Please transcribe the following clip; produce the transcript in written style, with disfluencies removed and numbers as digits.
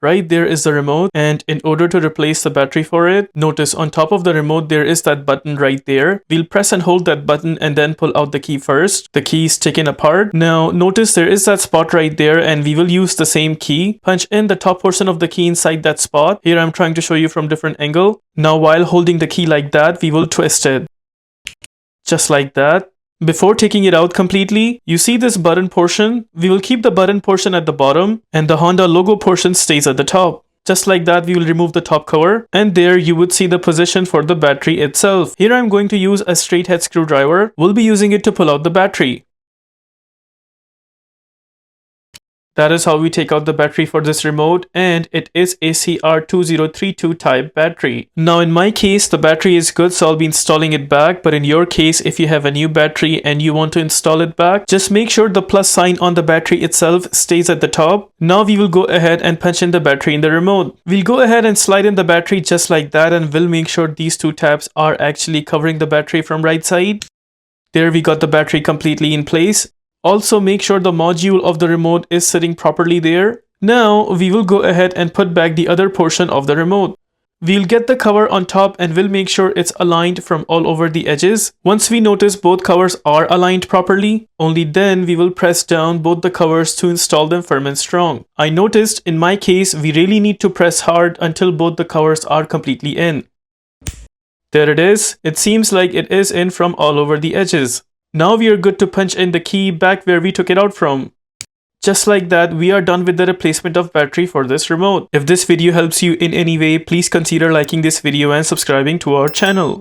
Right there is the remote, and in order to replace the battery for it, notice on top of the remote there is that button right there. We'll press and hold that button and then pull out the key first. The key is taken apart. Now notice there is that spot right there, and we will use the same key. Punch in the top portion of the key inside that spot. Here I'm trying to show you from different angle. Now while holding the key like that, we will twist it. Just like that. Before taking it out completely, you see this button portion? We will keep the button portion at the bottom and the Honda logo portion stays at the top. Just like that, we will remove the top cover, and there you would see the position for the battery itself. Here I'm going to use a straight head screwdriver. We'll be using it to pull out the battery. That is how we take out the battery for this remote, and it is a CR2032 type battery. Now in my case, the battery is good, so I'll be installing it back, but in your case, if you have a new battery and you want to install it back, just make sure the plus sign on the battery itself stays at the top. Now we will go ahead and punch in the battery in the remote. We'll go ahead and slide in the battery just like that, and we'll make sure these two tabs are actually covering the battery from right side. There we got the battery completely in place. Also make sure the module of the remote is sitting properly there. Now we will go ahead and put back the other portion of the remote. We'll get the cover on top and we'll make sure it's aligned from all over the edges. Once we notice both covers are aligned properly, only then we will press down both the covers to install them firm and strong. I noticed in my case we really need to press hard until both the covers are completely in. There it is. It seems like it is in from all over the edges. Now we are good to punch in the key back where we took it out from. Just like that, we are done with the replacement of battery for this remote. If this video helps you in any way, please consider liking this video and subscribing to our channel.